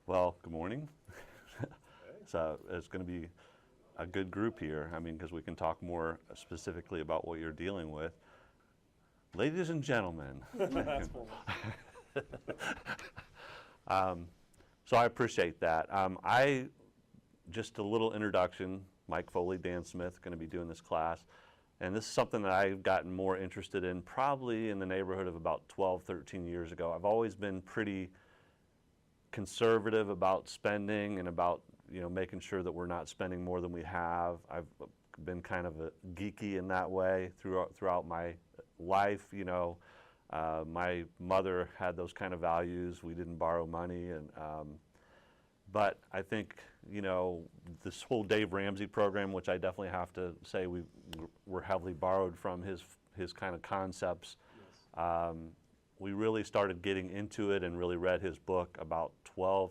Well, good morning. Hey. So it's going to be a good group here. I mean, because we can talk more specifically about what you're dealing with. Ladies and gentlemen, That's formal. so I appreciate that. Just a little introduction. Mike Foley, Dan Smith, going to be doing this class. And this is something that I've gotten more interested in probably in the neighborhood of about 12, 13 years ago. I've always been pretty conservative about spending and about making sure that we're not spending more than we have. I've been kind of a geeky in that way throughout my life. My mother had those kind of values. We didn't borrow money, and but I think this whole Dave Ramsey program, which I definitely have to say we're heavily borrowed from his kind of concepts. Yes. We really started getting into it and really read his book about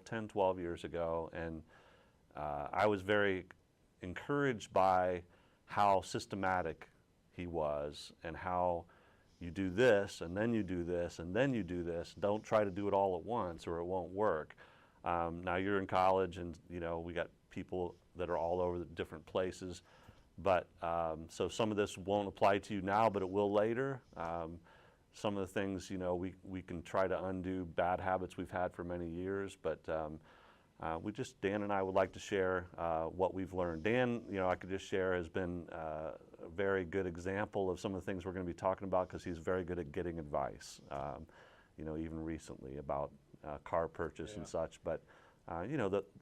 10, 12 years ago. And I was very encouraged by how systematic he was and how you do this and then you do this and then you do this. Don't try to do it all at once or it won't work. Now you're in college and we got people that are all over the different places. But so some of this won't apply to you now, but it will later. Some of the things, we can try to undo bad habits we've had for many years, but Dan and I would like to share what we've learned. Dan, I could just share, has been a very good example of some of the things we're going to be talking about because he's very good at getting advice, even recently about car purchase and such. But,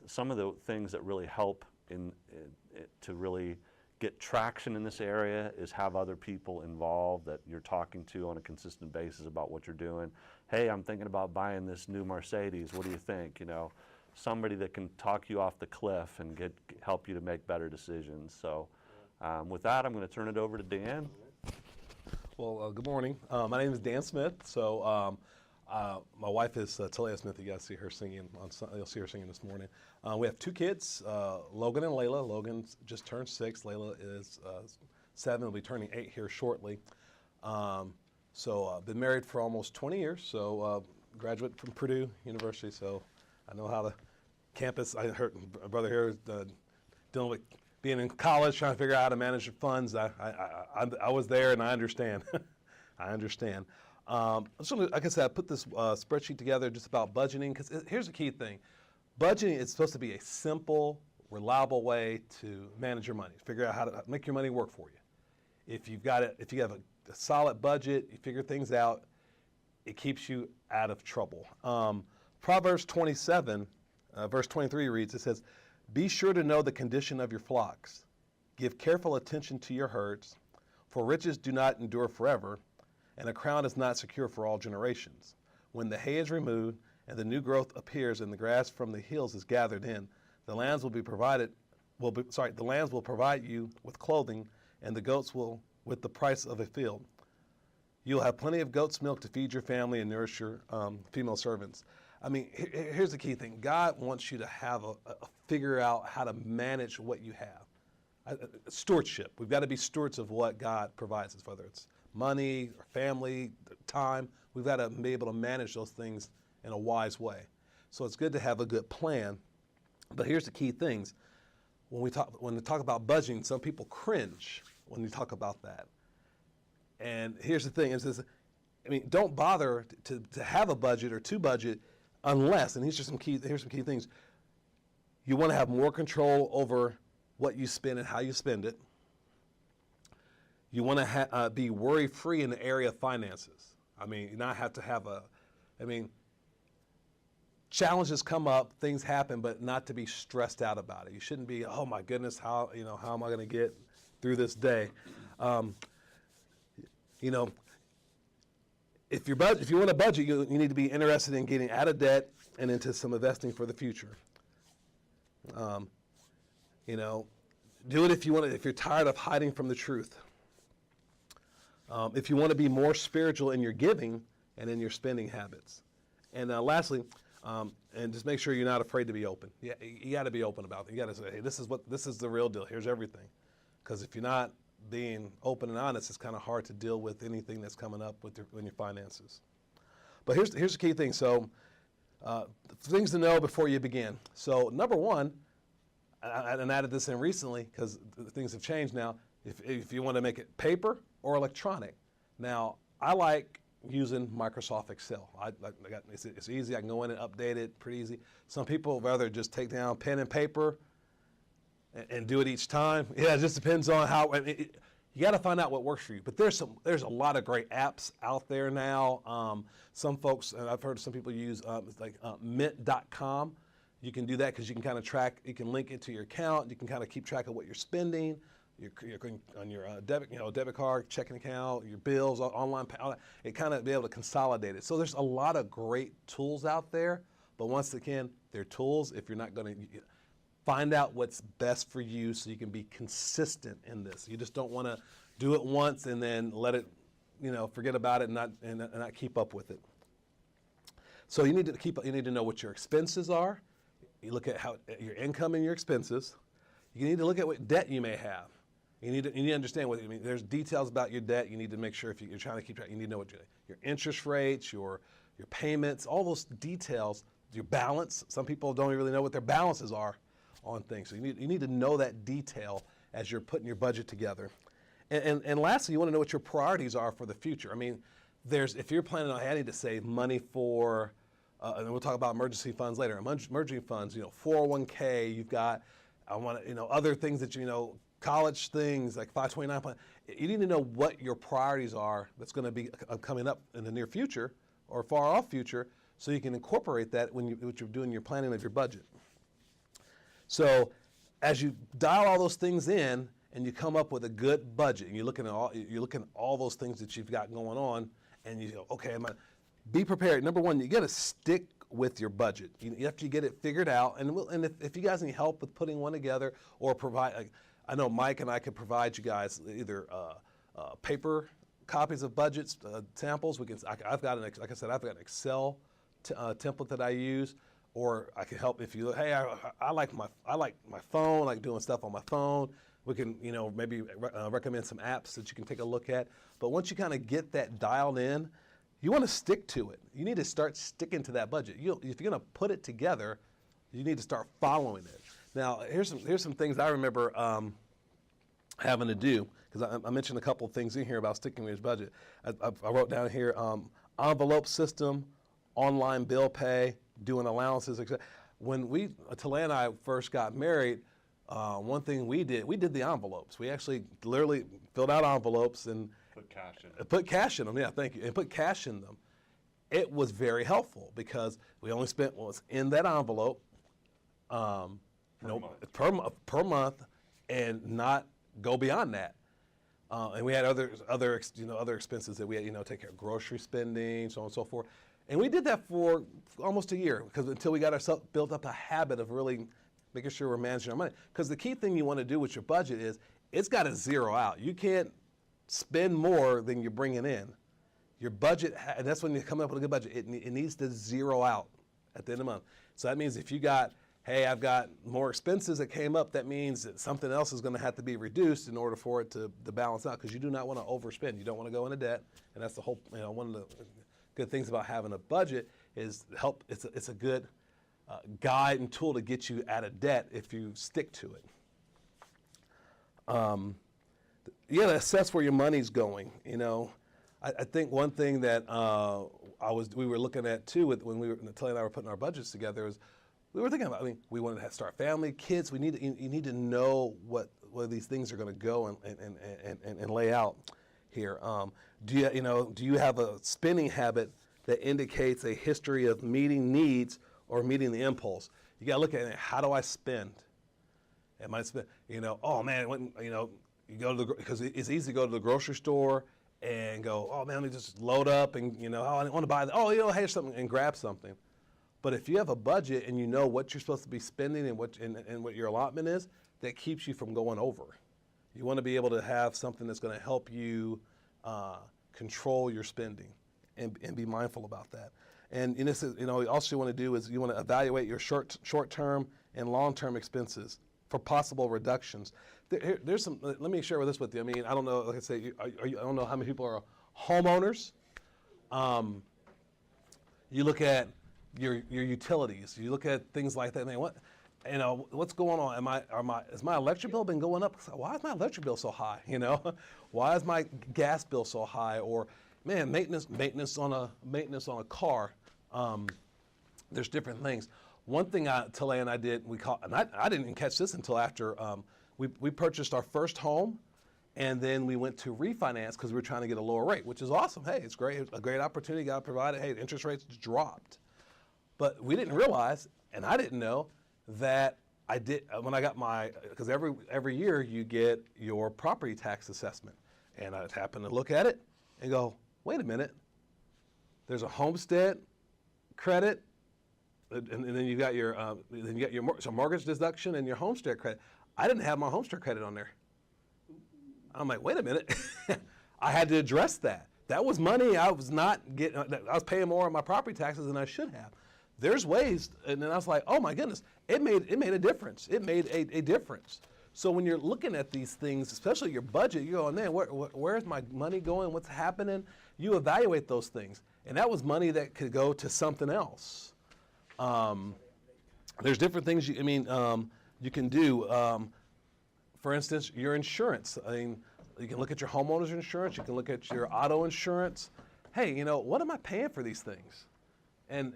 some of the things that really help to really get traction in this area is have other people involved that you're talking to on a consistent basis about what you're doing. Hey, I'm thinking about buying this new Mercedes. What do you think? Somebody that can talk you off the cliff and help you to make better decisions. So with that, I'm going to turn it over to Dan. Well, good morning. My name is Dan Smith. So my wife is Talia Smith. You guys see her singing. You'll see her singing this morning. We have two kids, Logan and Layla. Logan just turned 6. Layla is 7. Will be turning 8 here shortly. Been married for almost 20 years. So graduate from Purdue University. So I know how the campus. I heard my brother here dealing with being in college, trying to figure out how to manage your funds. I was there and I understand. I understand. So like I said, I put this spreadsheet together just about budgeting because here's the key thing. Budgeting is supposed to be a simple, reliable way to manage your money, figure out how to make your money work for you. If you have a solid budget, you figure things out, it keeps you out of trouble. Proverbs 27, verse 23 reads, it says, "Be sure to know the condition of your flocks. Give careful attention to your herds, for riches do not endure forever, and a crown is not secure for all generations. When the hay is removed and the new growth appears and the grass from the hills is gathered in, the lands will provide you with clothing and the goats will with the price of a field. You'll have plenty of goat's milk to feed your family and nourish your female servants." I mean, here's the key thing. God wants you to have figure out how to manage what you have. Stewardship. We've got to be stewards of what God provides us, whether it's money, or family, time. We've got to be able to manage those things in a wise way. So it's good to have a good plan. But here's the key things. When we talk about budgeting, some people cringe when we talk about that. And here's the thing: don't bother to have a budget or to budget unless, and here's some key things. You want to have more control over what you spend and how you spend it. You want to be worry-free in the area of finances. I mean, not have to have challenges come up, things happen, but not to be stressed out about it. You shouldn't be, oh my goodness, how am I going to get through this day? If you want to budget, you need to be interested in getting out of debt and into some investing for the future. Do it if you want to, if you're tired of hiding from the truth. If you want to be more spiritual in your giving and in your spending habits. And lastly, and just make sure you're not afraid to be open. Yeah, you got to be open about it. You got to say, hey, this is the real deal. Here's everything. Because if you're not being open and honest, it's kind of hard to deal with anything that's coming up with your finances. But here's the key thing. So things to know before you begin. So number one, and I added this in recently because things have changed now. If you want to make it paper or electronic, now I like using Microsoft Excel. It's easy. I can go in and update it pretty easy. Some people rather just take down pen and paper and do it each time. Yeah, it just depends on how. You got to find out what works for you. But there's a lot of great apps out there now. Some folks, and I've heard some people use mint.com. You can do that because you can kind of track. You can link it to your account. You can kind of keep track of what you're spending. You're on your debit card, checking account, your bills, online. It kind of be able to consolidate it. So there's a lot of great tools out there. But once again, they're tools. If you're not going to find out what's best for you, so you can be consistent in this. You just don't want to do it once and then let it, forget about it and not keep up with it. So you need to know what your expenses are. You look at how your income and your expenses. You need to look at what debt you may have. You need to understand what there's details about your debt. You need to make sure if you're trying to keep track, you need to know what your interest rates, your payments, all those details, your balance. Some people don't really know what their balances are on things. So you need to know that detail as you're putting your budget together. And lastly, you want to know what your priorities are for the future. If you're planning on, hey, I need to save money for, and we'll talk about emergency funds later. Emergency funds, 401k. You've got, other things that college things like 529 plan. You need to know what your priorities are that's going to be coming up in the near future or far off future, so you can incorporate that when you're doing your planning of your budget. So as you dial all those things in and you come up with a good budget, and you're looking at all those things that you've got going on, and you go, okay, be prepared. Number one, you got to stick with your budget. You have to get it figured out. And if you guys need help with putting one together or provide, I know Mike and I could provide you guys either paper copies of budgets, samples. I've got an Excel template that I use. Or I can help if you look, hey, I like my phone, I like doing stuff on my phone. We can, maybe recommend some apps that you can take a look at. But once you kind of get that dialed in, you want to stick to it. You need to start sticking to that budget. If you're going to put it together, you need to start following it. Now, here's some things I remember having to do, because I mentioned a couple of things in here about sticking with your budget. I wrote down here, envelope system, online bill pay, doing allowances, etc. When Talaya and I first got married, one thing we did the envelopes. We actually literally filled out envelopes and put cash in them. Yeah, thank you. And put cash in them. It was very helpful because we only spent what was in that envelope per month, and not go beyond that. And we had other expenses that we had, take care of grocery spending, so on and so forth. And we did that for almost a year, until we got ourselves built up a habit of really making sure we're managing our money. Because the key thing you want to do with your budget is it's got to zero out. You can't spend more than you're bringing in. Your budget, and that's when you come up with a good budget, it needs to zero out at the end of the month. So that means if you got, hey, I've got more expenses that came up, that means that something else is going to have to be reduced in order for it to balance out, because you do not want to overspend. You don't want to go into debt, and that's the whole, one of the good things about having a budget is it's a good guide and tool to get you out of debt if you stick to it. You got to assess where your money's going. I think one thing that we were looking at too when Natalia and I were putting our budgets together is we were thinking about. We wanted to start a family, kids. You need to know where these things are going to go and lay out here. Do you have a spending habit that indicates a history of meeting needs or meeting the impulse? You got to look at it. How do I spend? Am I spend? Oh man, you go to because it's easy to go to the grocery store and go, oh man, let me just load up and oh, I want to buy that. Oh, here's something, and grab something. But if you have a budget and you know what you're supposed to be spending and what your allotment is, that keeps you from going over. You want to be able to have something that's going to help you control your spending and be mindful about that. And also you want to do is you want to evaluate your short-term and long-term expenses for possible reductions. There's some. Let me share this with you. I don't know. Like I say, I don't know how many people are homeowners. You look at your utilities. You look at things like that. Man, what's going on? Has my electric bill been going up? Why is my electric bill so high? Why is my gas bill so high? Or man, maintenance on a car. There's different things. One thing Talay and I did, and I didn't even catch this until after we purchased our first home, and then we went to refinance because we were trying to get a lower rate, which is awesome. Hey, it's great, a great opportunity got provided. Hey, the interest rates dropped, but we didn't realize, and I didn't know that I did when I got because every year you get your property tax assessment, and I happened to look at it and go, wait a minute, there's a homestead credit. And then you got your mortgage deduction and your homestead credit. I didn't have my homestead credit on there. I'm like, wait a minute. I had to address that. That was money I was not getting. I was paying more on my property taxes than I should have. There's ways, and then I was like, oh my goodness, it made a difference. It made a difference. So when you're looking at these things, especially your budget, you're going, man, where's my money going? What's happening? You evaluate those things, and that was money that could go to something else. There's different things you can do. For instance, your insurance. I mean, you can look at your homeowner's insurance. You can look at your auto insurance. Hey, what am I paying for these things? And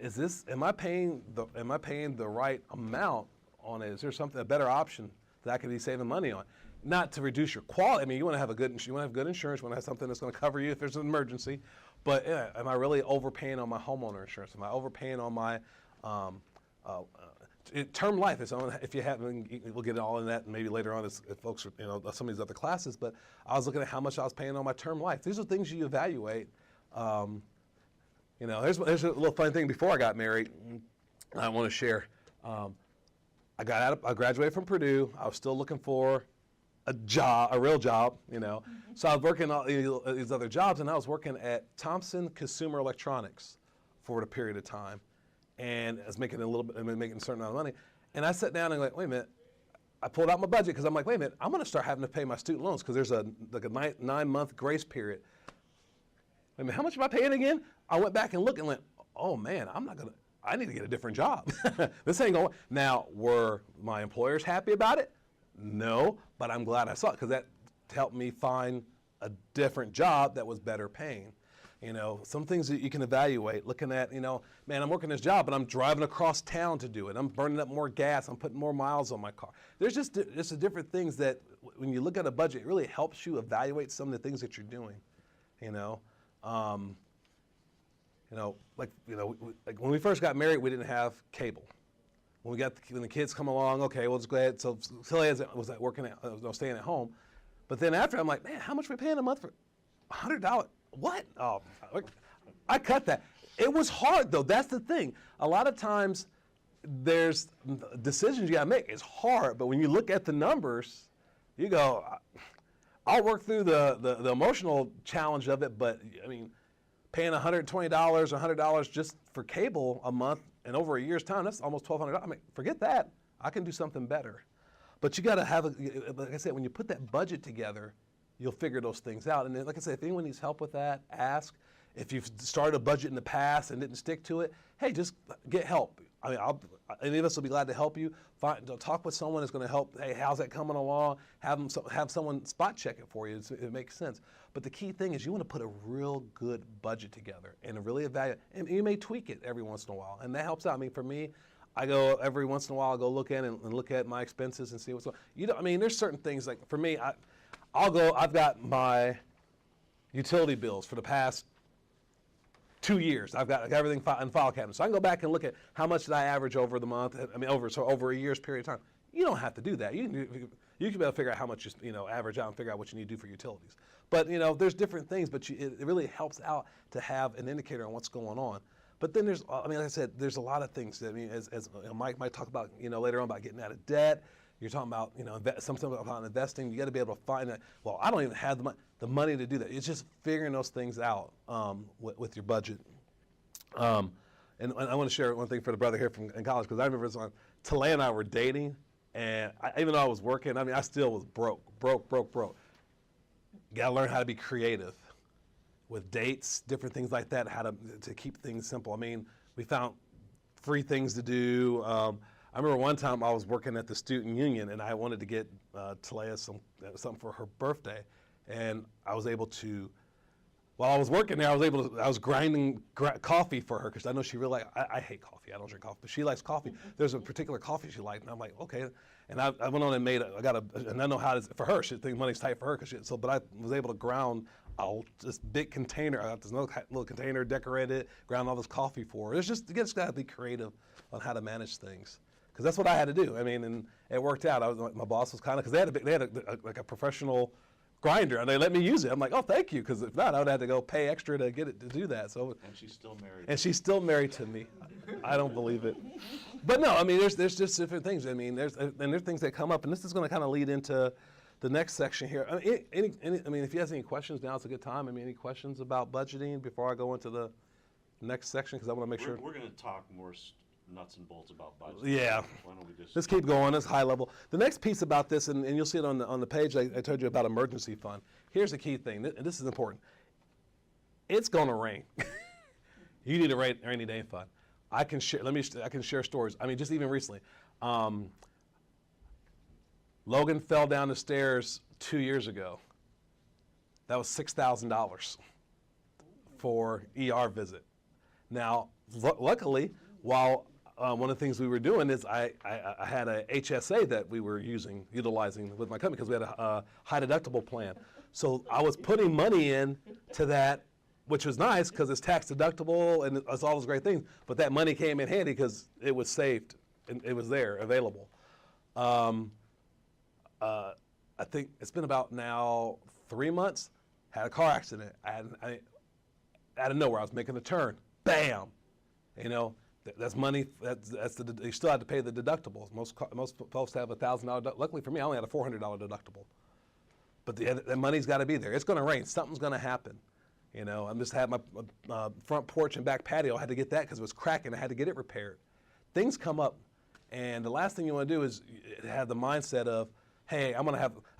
am I paying the right amount on it? Is there a better option that I could be saving money on? Not to reduce your quality. I mean, you want to have good insurance. You want to have something that's going to cover you if there's an emergency. But am I really overpaying on my homeowner insurance? Am I overpaying on my term life? If you haven't, we'll get all in that maybe later on if folks, some of these other classes. But I was looking at how much I was paying on my term life. These are things you evaluate. There's a little fun thing before I got married. I want to share. I graduated from Purdue. I was still looking for a real job. So I was working all these other jobs, and I was working at Thompson Consumer Electronics for a period of time. And I was making making a certain amount of money. And I sat down and went, wait a minute. I pulled out my budget because I'm like, wait a minute, I'm going to start having to pay my student loans because there's a 9-month grace period. Wait a minute, how much am I paying again? I went back and looked and went, oh man, I need to get a different job. This ain't going. Now, were my employers happy about it? No, but I'm glad I saw it because that helped me find a different job that was better paying. Some things that you can evaluate, looking at, man, I'm working this job, but I'm driving across town to do it. I'm burning up more gas. I'm putting more miles on my car. There's just different things that when you look at a budget, it really helps you evaluate some of the things that you're doing, like when we first got married, we didn't have cable. When the kids come along, okay, we'll just go ahead. So Celia was staying at home. But then after, I'm like, man, how much are we paying a month for $100? What? Oh, I cut that. It was hard, though. That's the thing. A lot of times, there's decisions you got to make. It's hard, but when you look at the numbers, you go, I'll work through the emotional challenge of it, but, I mean, paying $120 or $100 just for cable a month and over a year's time, that's almost $1,200. I mean, forget that. I can do something better. But you got to have, like I said, when you put that budget together, you'll figure those things out. And then, like I said, if anyone needs help with that, ask. If you've started a budget in the past and didn't stick to it, hey, just get help. I mean, any of us will be glad to help you. Talk with someone that's going to help. Hey, how's that coming along? Have someone spot check it for you. It makes sense. But the key thing is you want to put a real good budget together and really evaluate. And you may tweak it every once in a while, and that helps out. I mean, for me, I go every once in a while. I go look at and look at my expenses and see what's going on. I mean, there's certain things like for me, I've got my utility bills for the past 2 years. I've got everything in file cabinet. So I can go back and look at how much did I average over the month. I mean, over a year's period of time. You don't have to do that. You can be able to figure out how much you average out and figure out what you need to do for utilities. But there's different things. But it really helps out to have an indicator on what's going on. But then there's, like I said, there's a lot of things. That, as Mike might talk about, later on about getting out of debt. You're talking about, something about investing. You got to be able to find that. Well, I don't even have the money to do that. It's just figuring those things out with your budget. And I want to share one thing for the brother here in college because I remember Talay and I were dating, and even though I was working, I still was broke. You got to learn how to be creative with dates, different things like that. How to keep things simple. I mean, we found free things to do. I remember one time I was working at the student union and I wanted to get Talea something for her birthday, and I was able to. While I was working there, I was grinding coffee for her because I know she really I hate coffee. I don't drink coffee, but she likes coffee. There's a particular coffee she liked, and I'm like, okay. And I went on and and I know how to, for her, she think money's tight for her, but I was able to ground this big container. I got this little container, decorated, ground all this coffee for her. It's just, you just got to be creative on how to manage things. Because that's what I had to do. I mean, and it worked out. My boss was kind of, because they had a professional grinder, and they let me use it. I'm like, oh, thank you, because if not, I would have to go pay extra to get it to do that. So. And she's still married. And she's still married to me. I don't believe it. But no, I mean, there's just different things. I mean, there's things that come up, and this is going to kind of lead into the next section here. I mean, if you have any questions, now's a good time. I mean, any questions about budgeting before I go into the next section? Because I want to make sure. We're going to talk more nuts and bolts about budgeting. Yeah. Why don't we just Let's keep going. It's high level. The next piece about this, and you'll see it on the page I told you about emergency fund. Here's the key thing, and this is important. It's going to rain. You need a rainy day fund. I can share stories. I mean, just even recently, Logan fell down the stairs 2 years ago. That was $6,000 for ER visit. Now, luckily, while one of the things we were doing is I had a HSA that we were utilizing with my company because we had a high deductible plan. So I was putting money in to that, which was nice because it's tax deductible and it's all those great things. But that money came in handy because it was saved and it was there available. I think it's been about now 3 months. Had a car accident. I out of nowhere, I was making a turn. Bam! You know, that's money. You still have to pay the deductibles. Most folks have $1,000. Luckily for me, I only had a $400 deductible. But the money's got to be there. It's going to rain. Something's going to happen. You know, I just had my front porch and back patio. I had to get that because it was cracking. I had to get it repaired. Things come up, and the last thing you want to do is have the mindset of, hey, I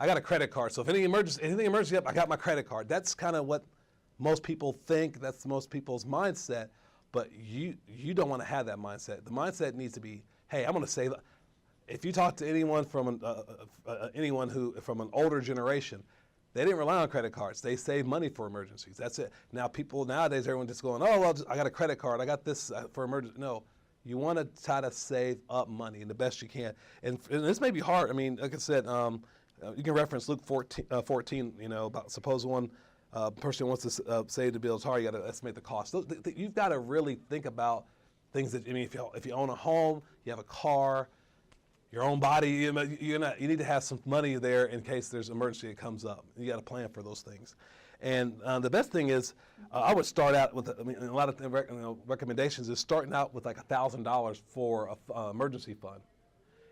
got a credit card. So if anything emergency up, I got my credit card. That's kind of what most people think. That's most people's mindset. But you don't want to have that mindset. The mindset needs to be, hey, I'm going to save. If you talk to anyone from from an older generation, they didn't rely on credit cards. They saved money for emergencies. That's it. Now people nowadays, everyone just going, oh well, I got a credit card. I got this for emergency. No, you want to try to save up money and the best you can. And this may be hard. I mean, like I said, you can reference Luke 14. You know, about suppose one person wants to save to build a tower, you got to estimate the cost. You've got to really think about things that, I mean, if you own a home, you have a car, your own body, you need to have some money there in case there's an emergency that comes up. You got to plan for those things. And the best thing is, I would start out with, a lot of recommendations is starting out with like $1,000 for an emergency fund.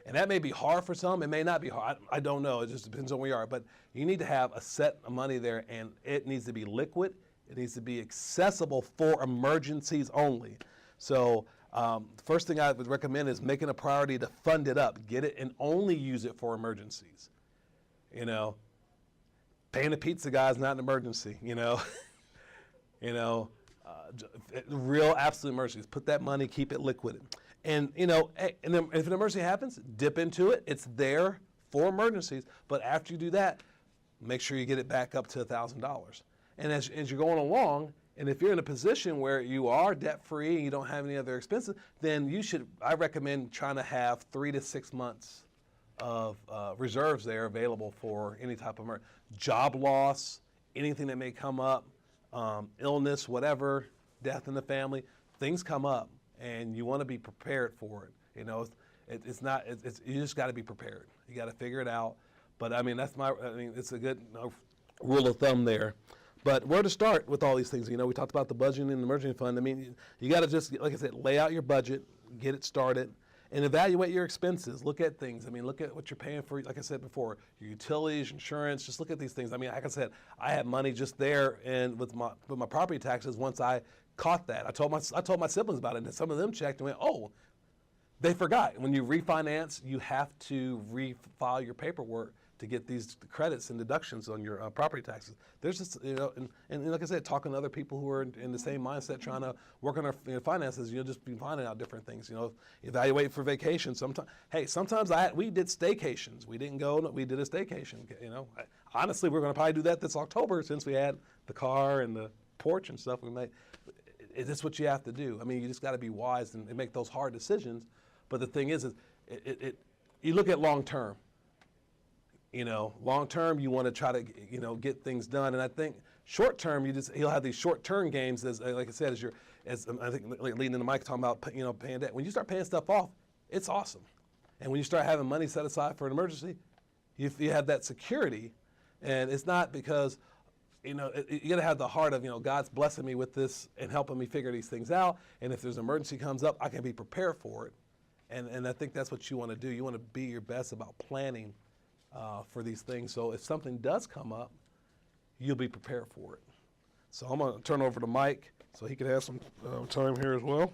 And that may be hard for some, it may not be hard, I don't know, it just depends on where you are. But you need to have a set of money there, and it needs to be liquid, it needs to be accessible for emergencies only. So the first thing I would recommend is making a priority to fund it up, get it and only use it for emergencies. You know, paying a pizza guy is not an emergency, you know. Real absolute emergencies, put that money, keep it liquid. And, you know, and then if an emergency happens, dip into it. It's there for emergencies. But after you do that, make sure you get it back up to $1,000. And as you're going along, and if you're in a position where you are debt-free and you don't have any other expenses, then I recommend trying to have 3 to 6 months of reserves there available for any type of job loss, anything that may come up, illness, whatever, death in the family, things come up. And you want to be prepared for it. You know, you just got to be prepared. You got to figure it out. But I mean, it's a good rule of thumb there. But where to start with all these things? You know, we talked about the budgeting and the emergency fund. I mean, you got to just, like I said, lay out your budget, get it started, and evaluate your expenses. Look at things. I mean, look at what you're paying for, like I said before, your utilities, insurance, just look at these things. I mean, like I said, I had money just there and with my property taxes once I caught that. I told my siblings about it, and some of them checked and went, oh, they forgot. When you refinance, you have to refile your paperwork to get these credits and deductions on your property taxes. There's just, and like I said, talking to other people who are in the same mindset, trying to work on their finances, you'll just be finding out different things. Evaluate for vacation. Sometimes we did staycations. We didn't go, we did a staycation. Honestly, we're going to probably do that this October since we had the car and the porch and stuff. It's what you have to do. I mean, you just got to be wise and make those hard decisions. But the thing is you look at long term. Long term, you want to try to, get things done. And I think short term, he'll have these short term games, as like I said, as I think leading into Mike talking about, paying debt. When you start paying stuff off, it's awesome. And when you start having money set aside for an emergency, you have that security. And it's not because, you got to have the heart of, God's blessing me with this and helping me figure these things out. And if there's an emergency comes up, I can be prepared for it. And I think that's what you want to do. You want to be your best about planning for these things. So if something does come up, you'll be prepared for it. So I'm going to turn over to Mike so he can have some time here as well.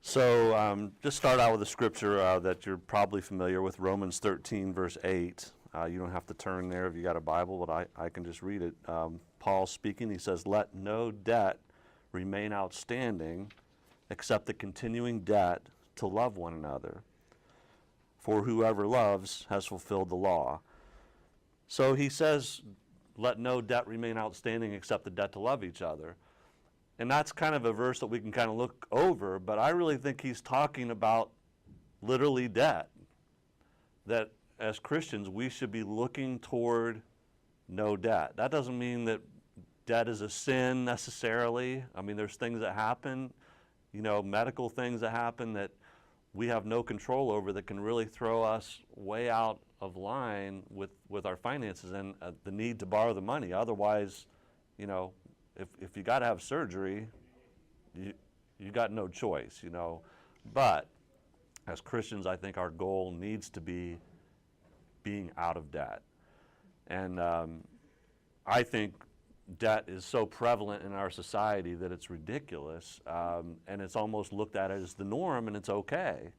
So just start out with a scripture that you're probably familiar with, Romans 13, verse 8. You don't have to turn there if you got a Bible, but I can just read it. Paul speaking, he says, "Let no debt remain outstanding except the continuing debt to love one another. For whoever loves has fulfilled the law." So he says, let no debt remain outstanding except the debt to love each other. And that's kind of a verse that we can kind of look over, but I really think he's talking about literally debt. That as Christians, we should be looking toward no debt. That doesn't mean that debt is a sin necessarily. I mean, there's things that happen, medical things that happen that we have no control over that can really throw us way out of line with our finances and the need to borrow the money. Otherwise, if you got to have surgery, you got no choice, But as Christians, I think our goal needs to be being out of debt. And I think debt is so prevalent in our society that it's ridiculous, and it's almost looked at as the norm, and it's okay.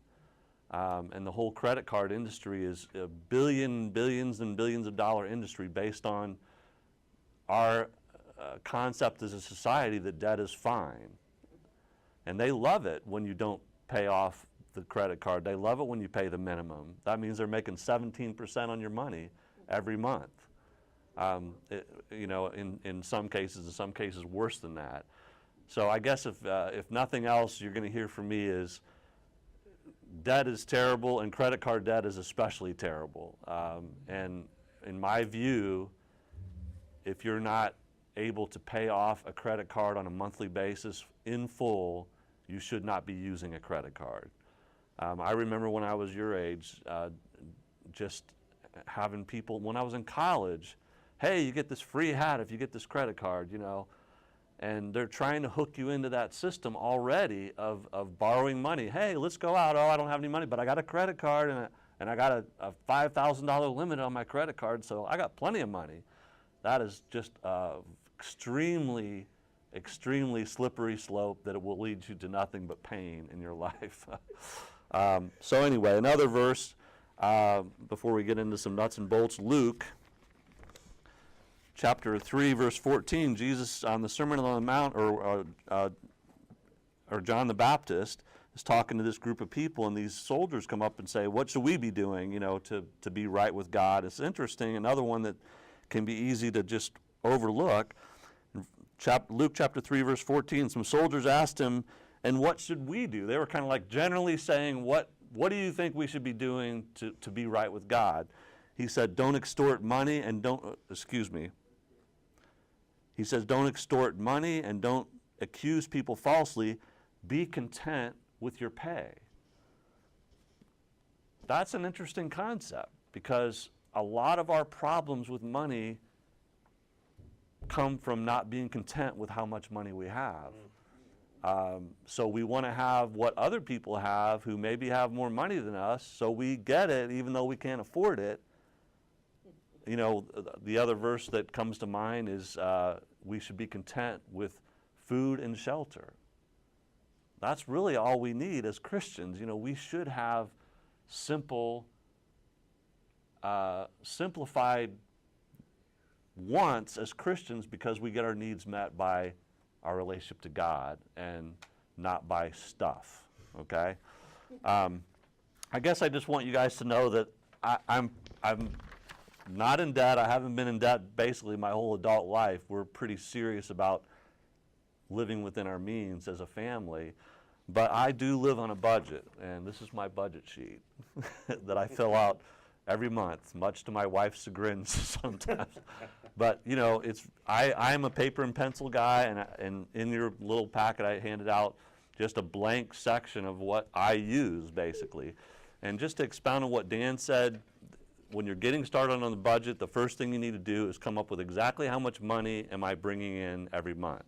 And the whole credit card industry is a billions and billions of dollar industry based on our concept as a society that debt is fine. And they love it when you don't pay off the credit card. They love it when you pay the minimum. That means they're making 17% on your money every month. In some cases worse than that. So I guess if nothing else, you're going to hear from me is debt is terrible, and credit card debt is especially terrible. And in my view, if you're not able to pay off a credit card on a monthly basis in full, you should not be using a credit card. I remember when I was your age, just having people, when I was in college, hey, you get this free hat if you get this credit card, and they're trying to hook you into that system already of borrowing money. Hey, let's go out. Oh, I don't have any money, but I got a credit card and I got a $5,000 limit on my credit card, so I got plenty of money. That is just extremely slippery slope that it will lead you to nothing but pain in your life. So anyway, another verse before we get into some nuts and bolts, Luke chapter 3, verse 14, Jesus on the Sermon on the Mount, or John the Baptist is talking to this group of people, and these soldiers come up and say, what should we be doing, to be right with God? It's interesting. Another one that can be easy to just overlook. Luke chapter 3, verse 14, some soldiers asked him, and what should we do? They were kind of like generally saying, what do you think we should be doing to be right with God? He said, don't extort money and He says, don't extort money and don't accuse people falsely. Be content with your pay. That's an interesting concept because a lot of our problems with money come from not being content with how much money we have. So we want to have what other people have who maybe have more money than us, so we get it even though we can't afford it. The other verse that comes to mind is we should be content with food and shelter. That's really all we need as Christians. We should have simple simplified once as Christians because we get our needs met by our relationship to God and not by stuff, okay? I guess I just want you guys to know that I'm not in debt. I haven't been in debt basically my whole adult life. We're pretty serious about living within our means as a family. But I do live on a budget, and this is my budget sheet that I fill out every month, much to my wife's chagrin sometimes. But you know, I'm a paper and pencil guy, and in your little packet I handed out just a blank section of what I use basically. And just to expound on what Dan said, when you're getting started on the budget, the first thing you need to do is come up with exactly how much money am I bringing in every month.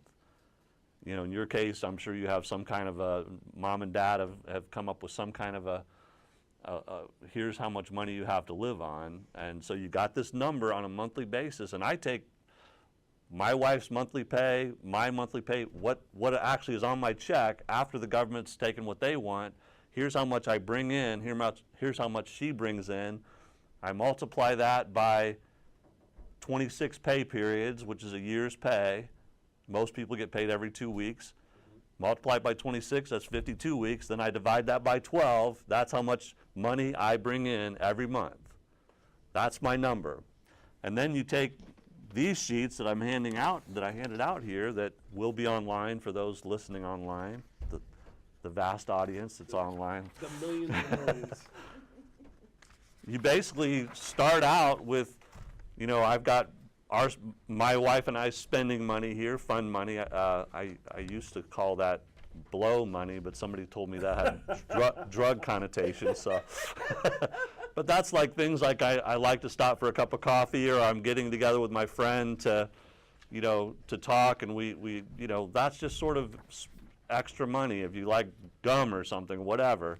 You know, in your case, I'm sure you have some kind of a, mom and dad have come up with some kind of a here's how much money you have to live on. And so you got this number on a monthly basis. And I take my wife's monthly pay, my monthly pay, what actually is on my check after the government's taken what they want. Here's how much I bring in, here's how much she brings in. I multiply that by 26 pay periods, which is a year's pay. Most people get paid every 2 weeks. Multiply by 26, that's 52 weeks. Then I divide that by 12. That's how much money I bring in every month. That's my number. And then you take these sheets that I'm handing out, that I handed out here, that will be online for those listening online, the vast audience that's online. The millions and millions. You basically start out with, you know, I've got my wife and I spending money here, fund money. I used to call that blow money, but somebody told me that had drug connotations. So, but that's like things like I like to stop for a cup of coffee, or I'm getting together with my friend to, you know, to talk, and we you know, that's just sort of extra money. If you like gum or something, whatever.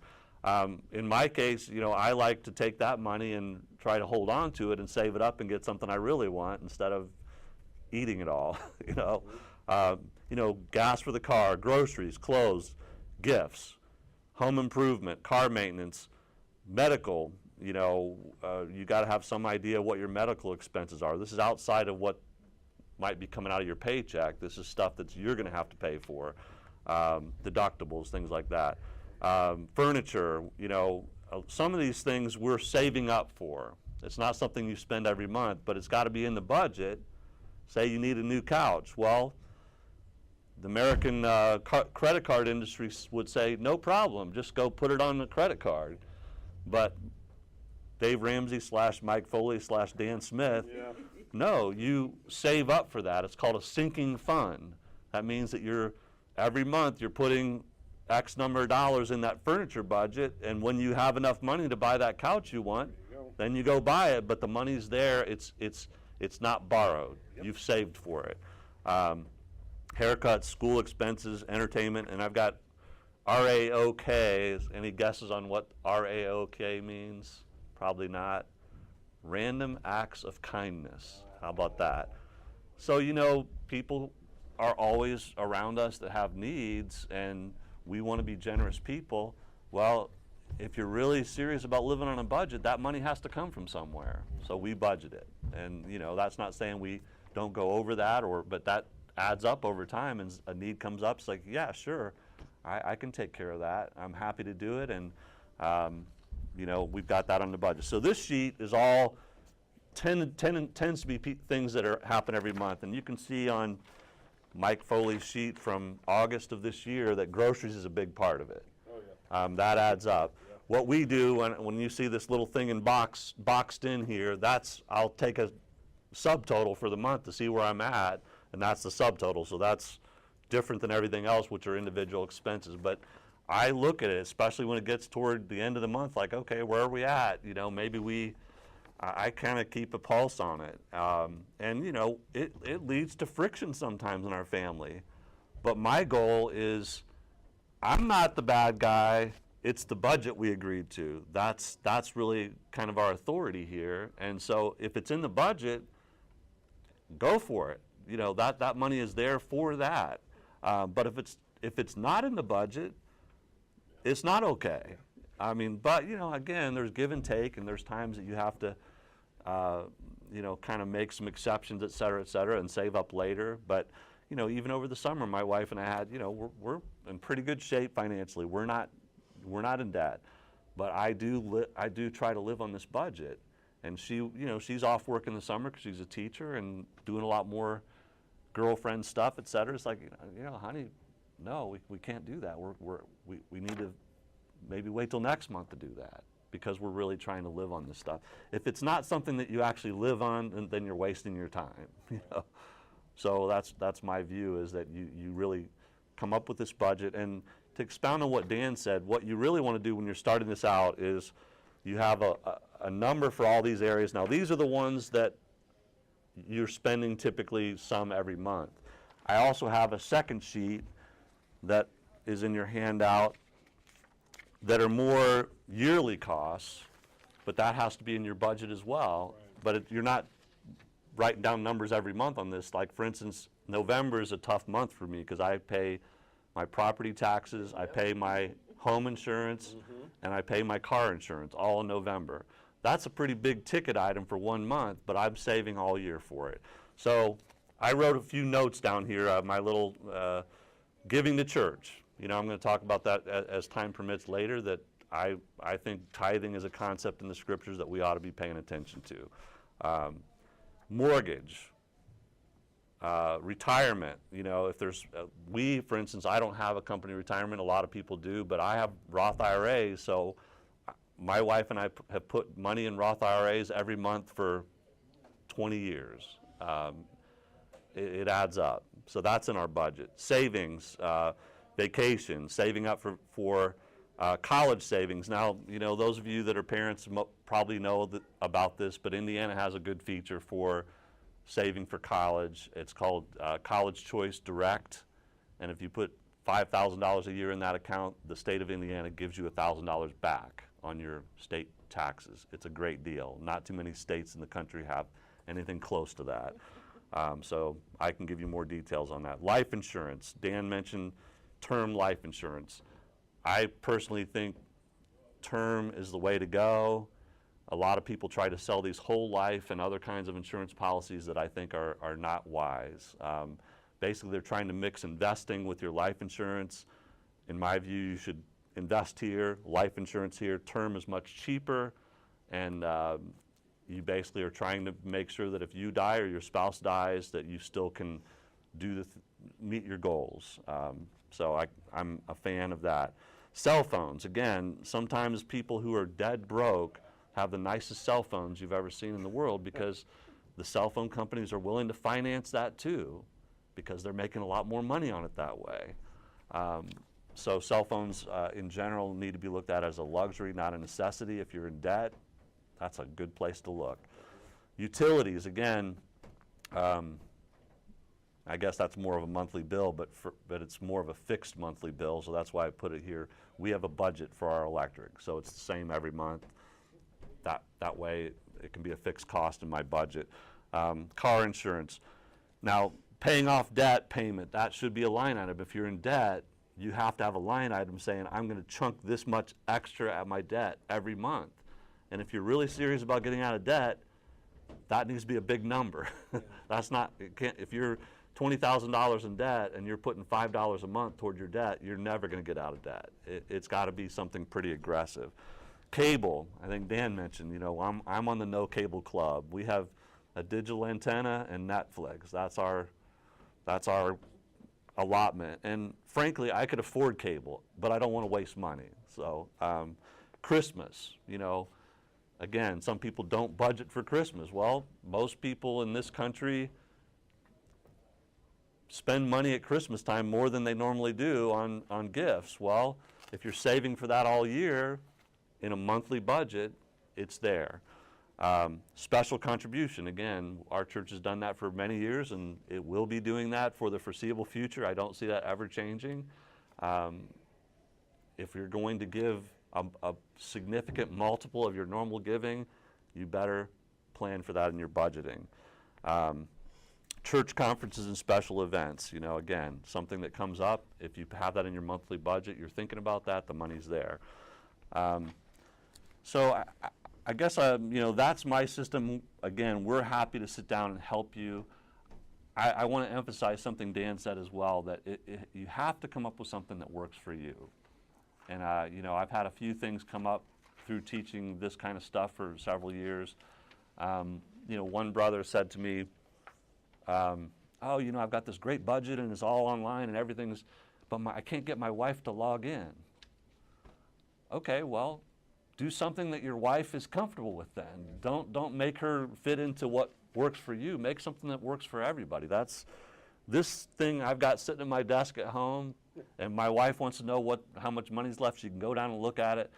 In my case, you know, I like to take that money and try to hold on to it and save it up and get something I really want instead of eating it all. You know, gas for the car, groceries, clothes, gifts, home improvement, car maintenance, medical. You know, you got to have some idea what your medical expenses are. This is outside of what might be coming out of your paycheck. This is stuff that you're going to have to pay for, deductibles, things like that. Furniture, you know, some of these things we're saving up for. It's not something you spend every month, but it's got to be in the budget. Say you need a new couch. Well, the American credit card industry would say, no problem, just go put it on the credit card. But Dave Ramsey / Mike Foley / Dan Smith, Yeah. no, you save up for that. It's called a sinking fund. That means that every month you're putting X number of dollars in that furniture budget, and when you have enough money to buy that couch you want, then you go buy it, but the money's there. It's not borrowed. Yep. You've saved for it. Haircuts, school expenses, entertainment, and I've got RAOK. Any guesses on what RAOK means? Probably not. Random acts of kindness. How about that? So, you know, people are always around us that have needs, and we want to be generous people. Well, if you're really serious about living on a budget, that money has to come from somewhere. So we budget it. And, you know, that's not saying we don't go over that, but that adds up over time, and a need comes up. It's like, yeah, sure, I can take care of that. I'm happy to do it. And, you know, we've got that on the budget. So this sheet is all tends to be things that happen every month. And you can see on Mike Foley's sheet from August of this year that groceries is a big part of it. Oh, yeah. That adds up. Yeah. What we do when you see this little thing boxed in here, I'll take a subtotal for the month to see where I'm at, and that's the subtotal. So that's different than everything else, which are individual expenses. But I look at it, especially when it gets toward the end of the month, like, okay, where are we at? You know, maybe I kind of keep a pulse on it. And, you know, it leads to friction sometimes in our family. But my goal is, I'm not the bad guy. It's the budget we agreed to. That's really kind of our authority here. And so if it's in the budget, go for it. You know, that money is there for that. But if it's not in the budget, it's not okay. I mean, but, you know, again, there's give and take, and there's times that you have to you know, kind of make some exceptions, et cetera, and save up later. But, you know, even over the summer, my wife and I had, you know, we're in pretty good shape financially. We're not in debt, but I do try to live on this budget. And she, you know, she's off work in the summer because she's a teacher and doing a lot more girlfriend stuff, et cetera. It's like, you know, honey, no, we can't do that. We need to maybe wait till next month to do that, because we're really trying to live on this stuff. If it's not something that you actually live on, then you're wasting your time. You know? So that's my view, is that you really come up with this budget. And to expound on what Dan said, what you really want to do when you're starting this out is you have a number for all these areas. Now, these are the ones that you're spending typically some every month. I also have a second sheet that is in your handout that are more yearly costs, but that has to be in your budget as well. Right. But you're not writing down numbers every month on this. Like, for instance, November is a tough month for me because I pay my property taxes, I pay my home insurance, and I pay my car insurance all in November. That's a pretty big ticket item for 1 month, but I'm saving all year for it. So I wrote a few notes down here, my little giving to church. You know, I'm going to talk about that as time permits later, that I think tithing is a concept in the scriptures that we ought to be paying attention to. Mortgage, retirement. You know, if there's, for instance, I don't have a company retirement. A lot of people do, but I have Roth IRAs. So my wife and I have put money in Roth IRAs every month for 20 years. It adds up. So that's in our budget. Savings, vacation, saving up for college savings. Now, you know, those of you that are parents probably know about this, but Indiana has a good feature for saving for college. It's called College Choice Direct, and if you put $5,000 a year in that account, the state of Indiana gives you $1,000 back on your state taxes. It's a great deal. Not too many states in the country have anything close to that. So I can give you more details on that. Life insurance. Dan mentioned term life insurance. I personally think term is the way to go. A lot of people try to sell these whole life and other kinds of insurance policies that I think are not wise. Basically, they're trying to mix investing with your life insurance. In my view, you should invest here, life insurance here. Term is much cheaper, and you basically are trying to make sure that if you die or your spouse dies, that you still can meet your goals. So I'm a fan of that. Cell phones, again, sometimes people who are dead broke have the nicest cell phones you've ever seen in the world, because the cell phone companies are willing to finance that too, because they're making a lot more money on it that way. So cell phones in general need to be looked at as a luxury, not a necessity. If you're in debt, that's a good place to look. Utilities, again, I guess that's more of a monthly bill, but it's more of a fixed monthly bill, so that's why I put it here. We have a budget for our electric, so it's the same every month. That way it can be a fixed cost in my budget. Car insurance. Now, paying off debt payment, that should be a line item. If you're in debt, you have to have a line item saying, I'm going to chunk this much extra at my debt every month. And if you're really serious about getting out of debt, that needs to be a big number. That's not, if you're $20,000 in debt and you're putting $5 a month toward your debt, you're never going to get out of debt. It's got to be something pretty aggressive. Cable, I think Dan mentioned, you know, I'm on the no cable club. We have a digital antenna and Netflix. That's our allotment. And frankly, I could afford cable, but I don't want to waste money. So Christmas, you know, again, some people don't budget for Christmas. Well, most people in this country spend money at Christmas time more than they normally do on gifts. Well, if you're saving for that all year in a monthly budget, it's there. Special contribution, again, our church has done that for many years, and it will be doing that for the foreseeable future. I don't see that ever changing. If you're going to give a significant multiple of your normal giving, you better plan for that in your budgeting. Church conferences and special events, you know, again, something that comes up. If you have that in your monthly budget, you're thinking about that, the money's there. So I guess that's my system. Again, we're happy to sit down and help you. I want to emphasize something Dan said as well, that you have to come up with something that works for you. And I've had a few things come up through teaching this kind of stuff for several years. One brother said to me, I've got this great budget and it's all online and everything's, but I can't get my wife to log in. Okay, well, do something that your wife is comfortable with then. Don't make her fit into what works for you. Make something that works for everybody. That's this thing I've got sitting at my desk at home, and my wife wants to know how much money's left. She can go down and look at it.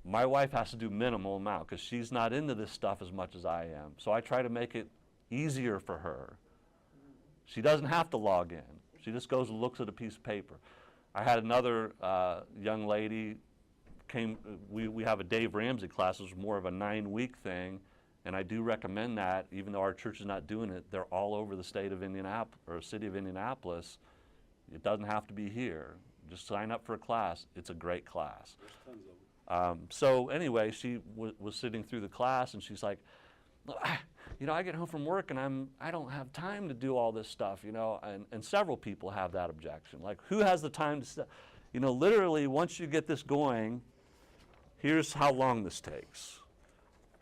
My wife has to do minimal amount because she's not into this stuff as much as I am. So I try to make it easier for her. She doesn't have to log in. She just goes and looks at a piece of paper. I had another young lady we have a Dave Ramsey class, which is more of a 9-week thing, and I do recommend that, even though our church is not doing it. They're all over the state of Indianapolis, or city of Indianapolis. It doesn't have to be here. Just sign up for a class. It's a great class. There's tons of them. So anyway, she was sitting through the class, and she's like, I get home from work and I don't have time to do all this stuff, and several people have that objection. Like, who has the time to, literally once you get this going, here's how long this takes.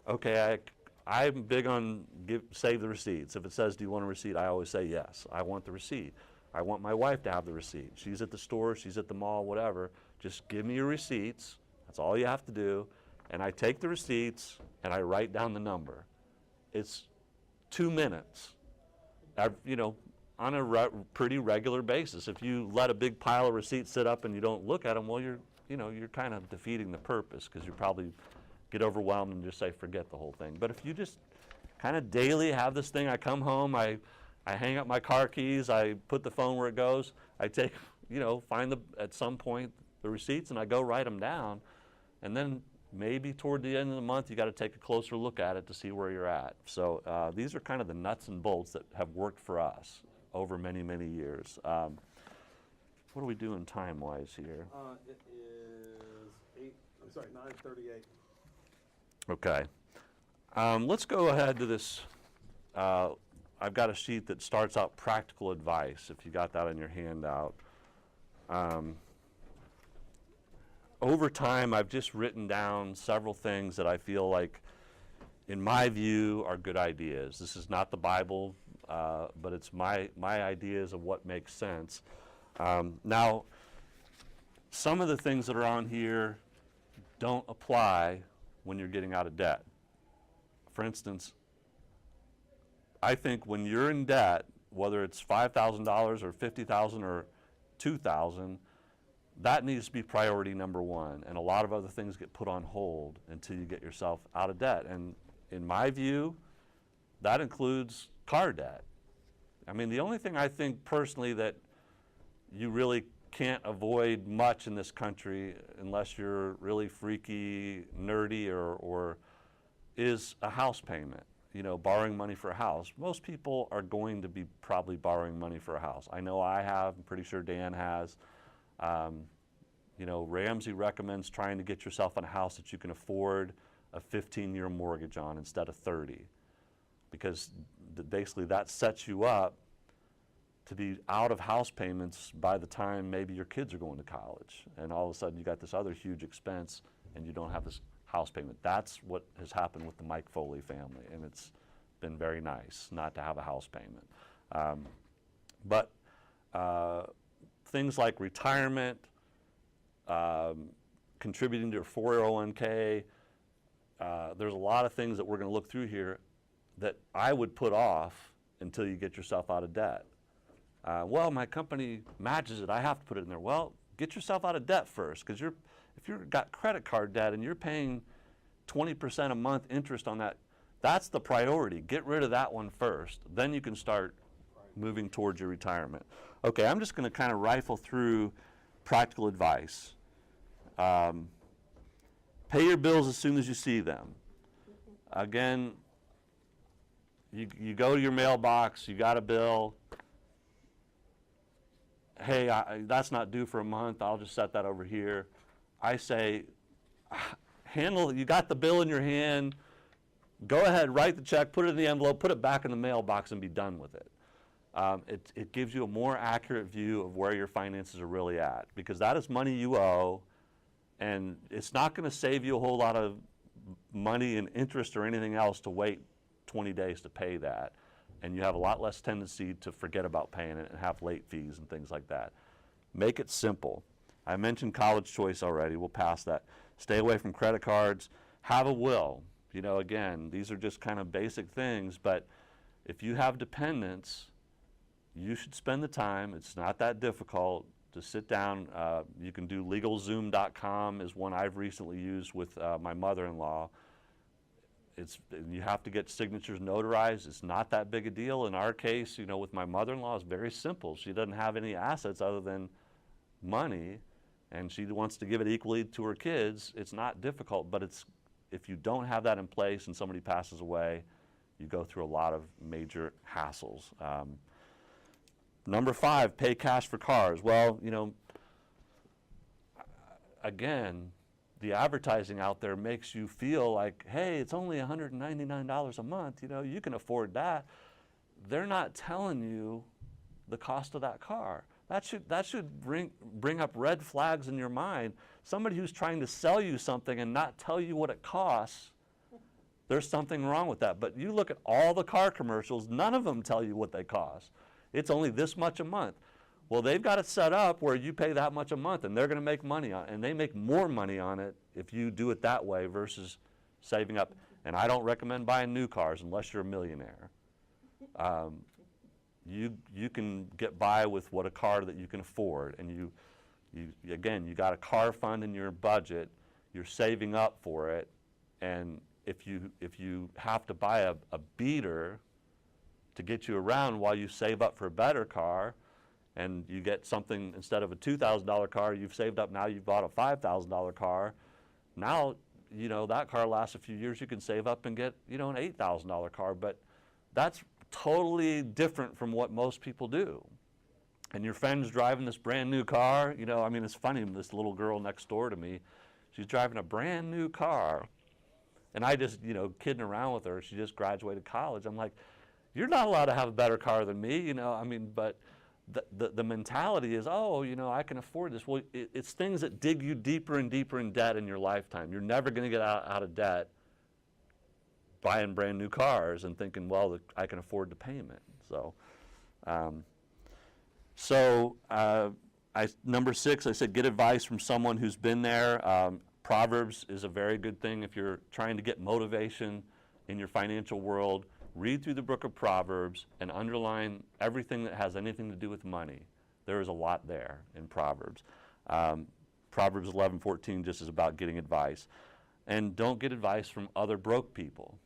Okay, I'm big on save the receipts. If it says, do you want a receipt? I always say yes. I want the receipt. I want my wife to have the receipt. She's at the store, she's at the mall, whatever. Just give me your receipts. That's all you have to do. And I take the receipts and I write down the number. It's 2 minutes, on a pretty regular basis. If you let a big pile of receipts sit up and you don't look at them, well, you're kind of defeating the purpose, because you probably get overwhelmed and just say, forget the whole thing. But if you just kind of daily have this thing, I come home, I hang up my car keys, I put the phone where it goes, I take, find at some point the receipts and I go write them down, and then maybe toward the end of the month you got to take a closer look at it to see where you're at. So these are kind of the nuts and bolts that have worked for us over many, many years. What are we doing time-wise here? It is 9:38. Okay. Let's go ahead to this. I've got a sheet that starts out practical advice, if you got that in your handout. Over time, I've just written down several things that I feel like, in my view, are good ideas. This is not the Bible, but it's my ideas of what makes sense. Now, some of the things that are on here don't apply when you're getting out of debt. For instance, I think when you're in debt, whether it's $5,000 or $50,000 or $2,000, that needs to be priority number one. And a lot of other things get put on hold until you get yourself out of debt. And in my view, that includes car debt. I mean, the only thing I think personally that you really can't avoid much in this country, unless you're really freaky, nerdy, or is a house payment. Borrowing money for a house. Most people are going to be probably borrowing money for a house. I know I have. I'm pretty sure Dan has. Ramsey recommends trying to get yourself in a house that you can afford a 15-year mortgage on instead of 30, because basically that sets you up to be out of house payments by the time maybe your kids are going to college, and all of a sudden you got this other huge expense and you don't have this house payment. That's what has happened with the Mike Foley family, and it's been very nice not to have a house payment. But things like retirement, contributing to your 401k, there's a lot of things that we're going to look through here that I would put off until you get yourself out of debt. Well, my company matches it, I have to put it in there. Well, get yourself out of debt first, because if you've got credit card debt and you're paying 20% a month interest on that, that's the priority. Get rid of that one first. Then you can start moving towards your retirement. Okay, I'm just going to kind of rifle through practical advice. Pay your bills as soon as you see them. Again, you go to your mailbox, you got a bill. Hey, that's not due for a month, I'll just set that over here. I say, handle, you got the bill in your hand, go ahead, write the check, put it in the envelope, put it back in the mailbox and be done with it. It gives you a more accurate view of where your finances are really at, because that is money you owe, and it's not going to save you a whole lot of money in interest or anything else to wait 20 days to pay that. And you have a lot less tendency to forget about paying it and have late fees and things like that. Make it simple. I mentioned college choice already. We'll pass that. Stay away from credit cards. Have a will. You know, again, these are just kind of basic things, but if you have dependents, you should spend the time. It's not that difficult to sit down. You can do legalzoom.com is one I've recently used with my mother-in-law. You have to get signatures notarized. It's not that big a deal. In our case, you know, with my mother-in-law, it's very simple. She doesn't have any assets other than money, and she wants to give it equally to her kids. It's not difficult, but if you don't have that in place and somebody passes away, you go through a lot of major hassles. Number 5, pay cash for cars. Well, you know, again, the advertising out there makes you feel like, hey, it's only $199 a month, you know, you can afford that. They're not telling you the cost of that car. That should bring up red flags in your mind. Somebody who's trying to sell you something and not tell you what it costs, there's something wrong with that. But you look at all the car commercials, none of them tell you what they cost. It's only this much a month. Well, they've got it set up where you pay that much a month, and they're going to make money on it, and they make more money on it if you do it that way versus saving up. And I don't recommend buying new cars unless you're a millionaire. You can get by with what a car that you can afford, and again, you got a car fund in your budget, you're saving up for it, and if you have to buy a beater to get you around while you save up for a better car, and you get something instead of a $2,000 car, you've saved up, now you've bought a $5,000 car. Now, you know, that car lasts a few years, you can save up and get, you know, an $8,000 car, but that's totally different from what most people do. And your friend's driving this brand new car, you know, I mean, it's funny, this little girl next door to me, she's driving a brand new car, and I just, you know, kidding around with her, she just graduated college. I'm like, you're not allowed to have a better car than me, you know, I mean, but the mentality is, oh, you know, I can afford this. Well, it's things that dig you deeper and deeper in debt in your lifetime. You're never going to get out of debt buying brand new cars and thinking, well, I can afford the payment. So, number 6, I said get advice from someone who's been there. Proverbs is a very good thing if you're trying to get motivation in your financial world. Read through the book of Proverbs and underline everything that has anything to do with money. There is a lot there in Proverbs. Proverbs 11:14 just is about getting advice. And don't get advice from other broke people.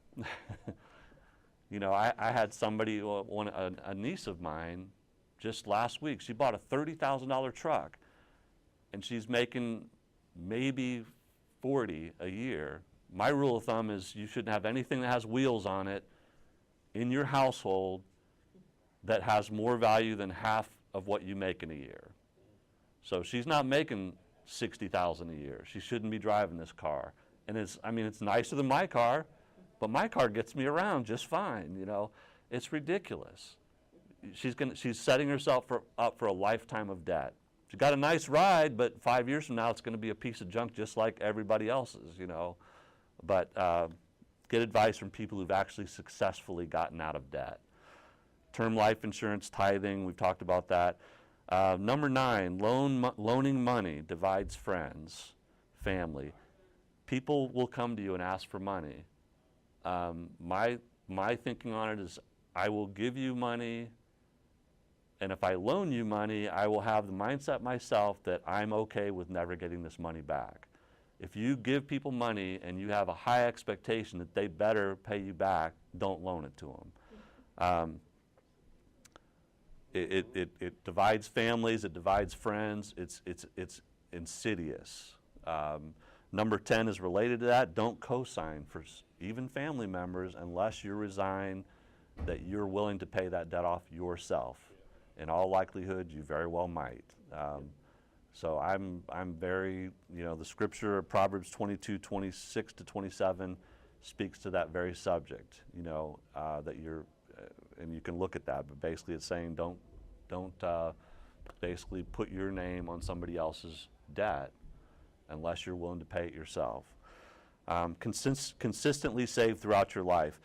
You know, I had somebody, a niece of mine, just last week, she bought a $30,000 truck, and she's making maybe $40,000 a year. My rule of thumb is you shouldn't have anything that has wheels on it in your household that has more value than half of what you make in a year. So she's not making $60,000 a year. She shouldn't be driving this car. And it's nicer than my car, but my car gets me around just fine, you know. It's ridiculous. She's setting herself up for a lifetime of debt. She got a nice ride, but 5 years from now it's going to be a piece of junk just like everybody else's, you know. But get advice from people who've actually successfully gotten out of debt. Term life insurance, tithing, we've talked about that. Number 9, loaning money divides friends, family. People will come to you and ask for money. My thinking on it is I will give you money, and if I loan you money, I will have the mindset myself that I'm okay with never getting this money back. If you give people money and you have a high expectation that they better pay you back, don't loan it to them. It divides families, it divides friends, it's insidious. Number 10 is related to that. Don't co-sign for even family members unless you resign that you're willing to pay that debt off yourself. In all likelihood, you very well might. So I'm very, the scripture, Proverbs 22:26 to 27, speaks to that very subject, that you're, and you can look at that, but basically it's saying don't basically put your name on somebody else's debt unless you're willing to pay it yourself. Consistently save throughout your life.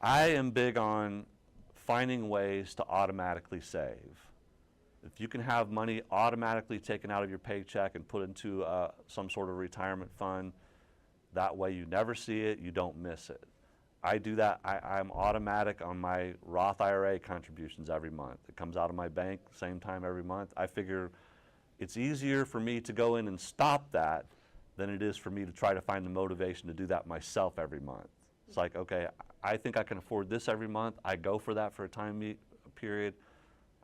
I am big on finding ways to automatically save. If you can have money automatically taken out of your paycheck and put into some sort of retirement fund, that way you never see it, you don't miss it. I do that. I'm automatic on my Roth IRA contributions every month. It comes out of my bank same time every month. I figure it's easier for me to go in and stop that than it is for me to try to find the motivation to do that myself every month. It's like, okay, I think I can afford this every month. I go for that for a time period.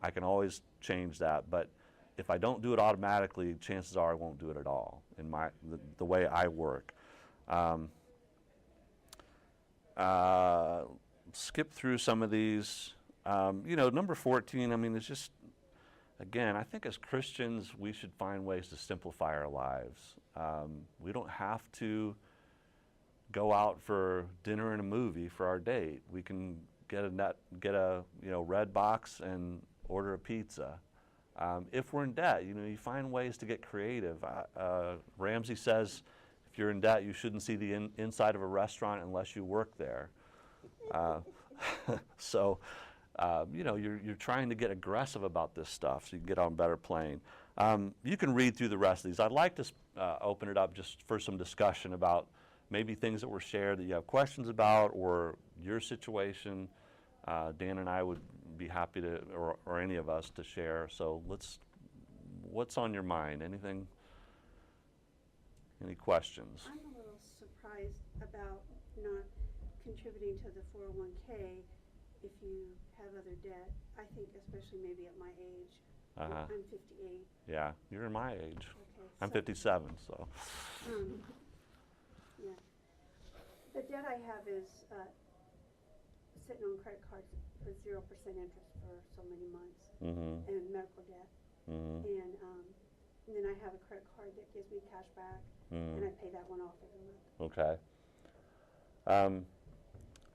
I can always change that, but if I don't do it automatically, chances are I won't do it at all in the way I work. Skip through some of these. Number 14, I mean, it's just, again, I think as Christians, we should find ways to simplify our lives. We don't have to go out for dinner and a movie for our date. We can get a red box and order a pizza. If we're in debt, you find ways to get creative. Ramsey says if you're in debt, you shouldn't see the inside of a restaurant unless you work there. So, you're trying to get aggressive about this stuff so you can get on a better plane. You can read through the rest of these. I'd like to open it up just for some discussion about maybe things that were shared that you have questions about or your situation. Dan and I would be happy to, or any of us, to share. So what's on your mind? Anything? Any questions? I'm a little surprised about not contributing to the 401k if you have other debt. I think especially maybe at my age. Uh-huh. I'm 58. Yeah, you're in my age. Okay, I'm so, 57, so. Yeah. The debt I have is sitting on credit cards for 0% interest for so many months, Mm-hmm. and medical debt. Mm-hmm. And then I have a credit card that gives me cash back, and I pay that one off every month. Okay.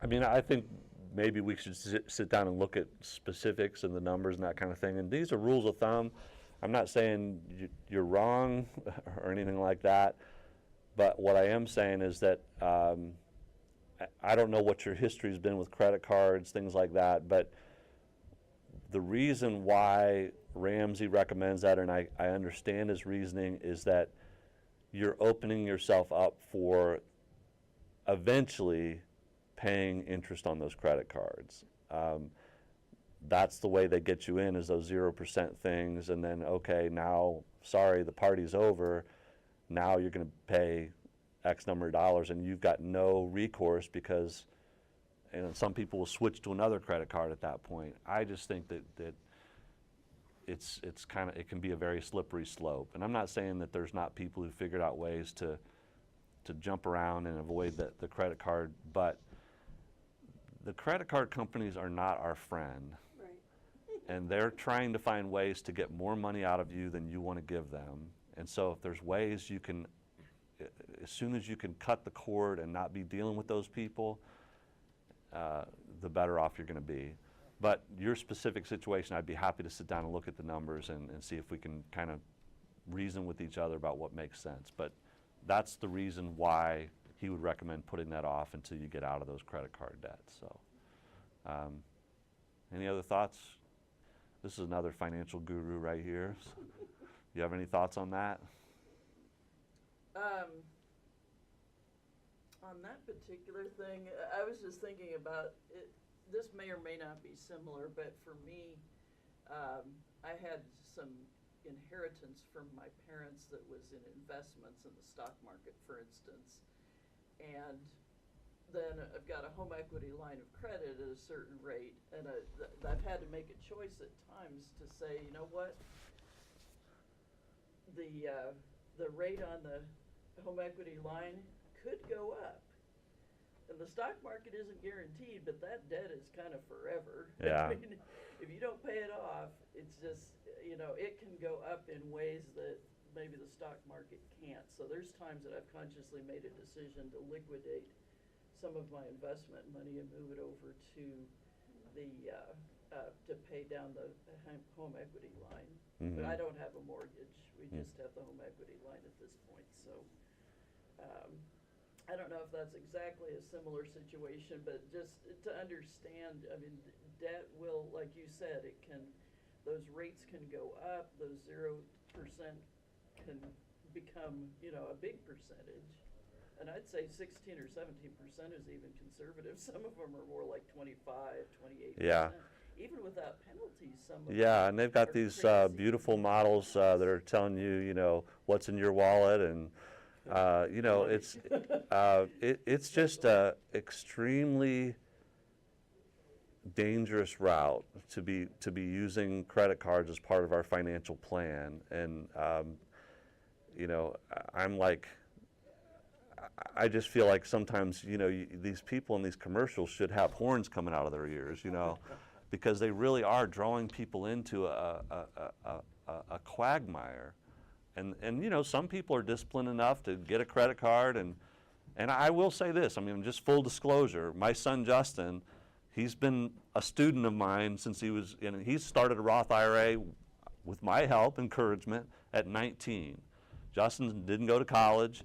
I mean, I think maybe we should sit down and look at specifics and the numbers and that kind of thing. And these are rules of thumb. I'm not saying you're wrong or anything like that. But what I am saying is that I don't know what your history's been with credit cards, things like that. But the reason why Ramsey recommends that, and I understand his reasoning, is that you're opening yourself up for eventually paying interest on those credit cards. That's the way they get you in, is those 0% things, and then, okay, now, sorry, the party's over. Now you're going to pay X number of dollars, and you've got no recourse because some people will switch to another credit card at that point. I just think that it's kind of, it can be a very slippery slope. And I'm not saying that there's not people who figured out ways to jump around and avoid the credit card, but the credit card companies are not our friend. Right. And they're trying to find ways to get more money out of you than you want to give them. And so if there's ways you can, as soon as you can cut the cord and not be dealing with those people, the better off you're going to be. But your specific situation, I'd be happy to sit down and look at the numbers and see if we can kind of reason with each other about what makes sense. But that's the reason why he would recommend putting that off until you get out of those credit card debts. So, any other thoughts? This is another financial guru right here. So, you have any thoughts on that? On that particular thing, I was just thinking about it. This may or may not be similar, but for me, I had some inheritance from my parents that was in investments in the stock market, for instance. And then I've got a home equity line of credit at a certain rate, and I've had to make a choice at times to say, you know what, the rate on the home equity line could go up. And the stock market isn't guaranteed, but that debt is kind of forever. Yeah. I mean, if you don't pay it off, it's just, it can go up in ways that maybe the stock market can't. So there's times that I've consciously made a decision to liquidate some of my investment money and move it over to the, to pay down the home equity line. But I don't have a mortgage. We just have the home equity line at this point, so. I don't know if that's exactly a similar situation, but just to understand, I mean, debt will, like you said, it can, those rates can go up, those 0% can become, you know, a big percentage. And I'd say 16 or 17% is even conservative. Some of them are more like 25, 28%. Yeah. Even without penalties, some of them Yeah, and they've got are these crazy. beautiful models that are telling you, you know, what's in your wallet, and you know, it's just a extremely dangerous route to be using credit cards as part of our financial plan. And you know, I'm like, I just feel like sometimes, you know, these people in these commercials should have horns coming out of their ears, you know, because they really are drawing people into a quagmire. And you know, some people are disciplined enough to get a credit card, and I will say this, I mean, just full disclosure, my son Justin, he's been a student of mine since he started a Roth IRA with my help, encouragement, at 19. Justin didn't go to college,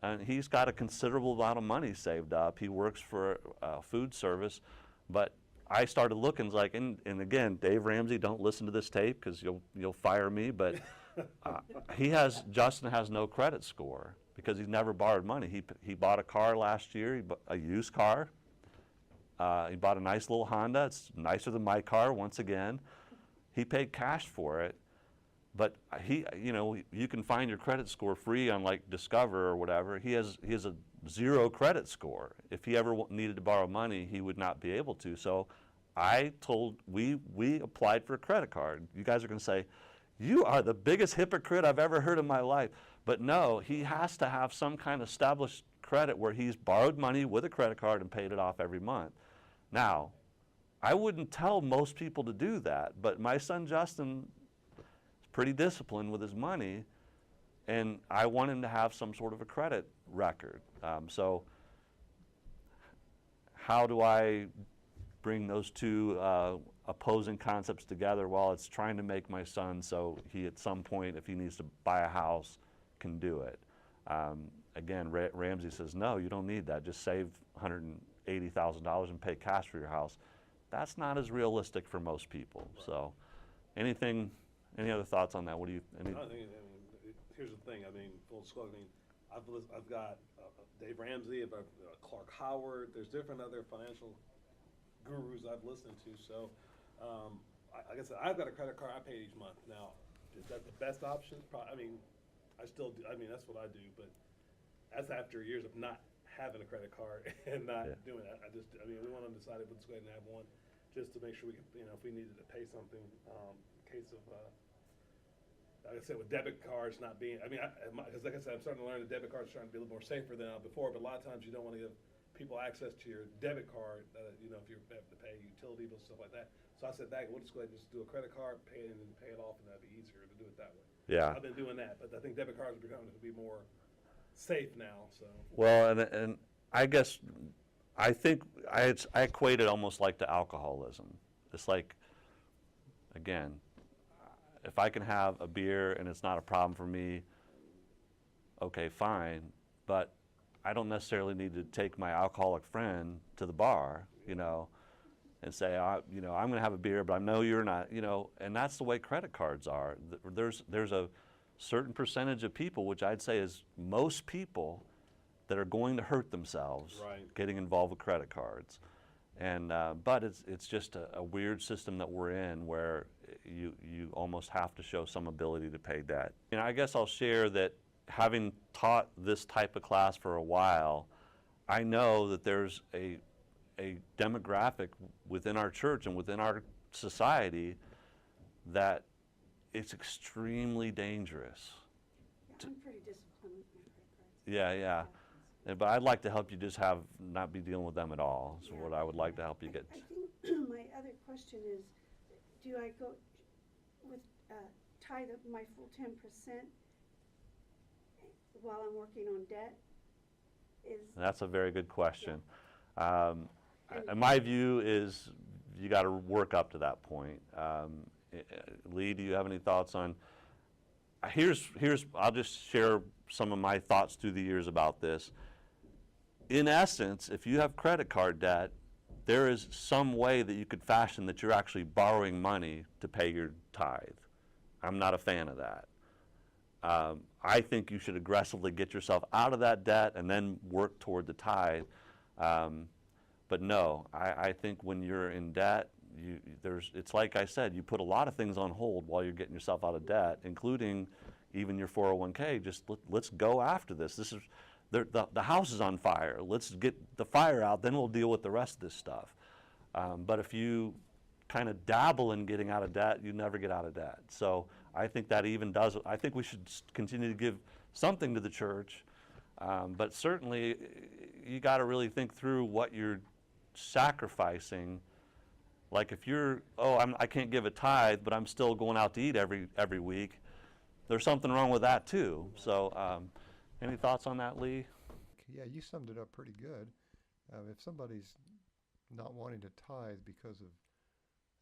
and he's got a considerable amount of money saved up. He works for a food service, but I started looking like, and again, Dave Ramsey, don't listen to this tape because you'll fire me, but Justin has no credit score because he's never borrowed money. He bought a car last year, a used car. He bought a nice little Honda. It's nicer than my car, once again. He paid cash for it, but you know, you can find your credit score free on like Discover or whatever. He has a 0 credit score. If he ever needed to borrow money, he would not be able to. So we applied for a credit card. You guys are going to say, you are the biggest hypocrite I've ever heard in my life. But no, he has to have some kind of established credit where he's borrowed money with a credit card and paid it off every month. Now, I wouldn't tell most people to do that, but my son Justin is pretty disciplined with his money, and I want him to have some sort of a credit record. So how do I bring those two opposing concepts together? Well, it's trying to make my son so he, at some point, if he needs to buy a house, can do it. Again, Ramsey says, no, you don't need that. Just save $180,000 and pay cash for your house. That's not as realistic for most people. So, any other thoughts on that? What do you? I think, here's the thing. I mean, full disclosure. I mean, I've got Dave Ramsey, Clark Howard. There's different other financial gurus I've listened to. So, like I said, I've got a credit card I pay each month. Now, is that the best option? I mean, I still do. I mean, that's what I do. But that's after years of not having a credit card and not doing that. I mean, we want to decide if let's go ahead and have one, just to make sure we can, you know, if we needed to pay something, in case of, like I said, with debit cards not being, I mean, because like I said, I'm starting to learn that debit cards are trying to be a little more safer than before, but a lot of times you don't want to give people access to your debit card, you know, if you have to pay utility bills, stuff like that. So I said, we'll just go ahead and just do a credit card, pay it, and then pay it off, and that'd be easier to do it that way. Yeah. I've been doing that, but I think debit cards are becoming to be more safe now. So. Well, and I guess I think I equate it almost like to alcoholism. It's like, again, if I can have a beer and it's not a problem for me, okay, fine. But I don't necessarily need to take my alcoholic friend to the bar, you know, and say, you know, I'm going to have a beer, but I know you're not, you know. And that's the way credit cards are. There's a certain percentage of people, which I'd say is most people, that are going to hurt themselves getting involved with credit cards. And but it's just a weird system that we're in, where you almost have to show some ability to pay debt. And I guess I'll share that, having taught this type of class for a while, I know that there's a demographic within our church and within our society that it's extremely dangerous. Yeah, I'm pretty disciplined with my credit cards. Yeah. But I'd like to help you just not be dealing with them at all. So what I would like to help you get. I think my other question is, do I go with tie my full 10% while I'm working on debt is, That's a very good question. And- And my view is you got to work up to that point. Lee, do you have any thoughts on? Here's. I'll just share some of my thoughts through the years about this. In essence, if you have credit card debt, there is some way that you could fashion that you're actually borrowing money to pay your tithe. I'm not a fan of that. I think you should aggressively get yourself out of that debt and then work toward the tithe. But no, I think when you're in debt, it's like I said, you put a lot of things on hold while you're getting yourself out of debt, including even your 401k. Just let's go after this. This is the house is on fire. Let's get the fire out, then we'll deal with the rest of this stuff. But if you kind of dabble in getting out of debt, you never get out of debt. So I think that even does. I think we should continue to give something to the church, but certainly you got to really think through what you're sacrificing. Like if you're, I can't give a tithe, but I'm still going out to eat every week. There's something wrong with that too. So, any thoughts on that, Lee? Yeah, you summed it up pretty good. If somebody's not wanting to tithe because of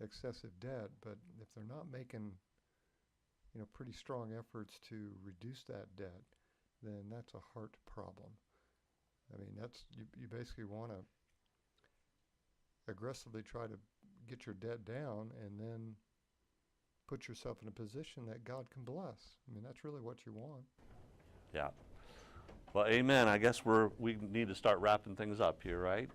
excessive debt, but if they're not making, pretty strong efforts to reduce that debt, then that's a heart problem. I mean, that's you basically want to aggressively try to get your debt down and then put yourself in a position that God can bless. I mean, that's really what you want. Yeah. Well, amen. I guess we need to start wrapping things up here, right?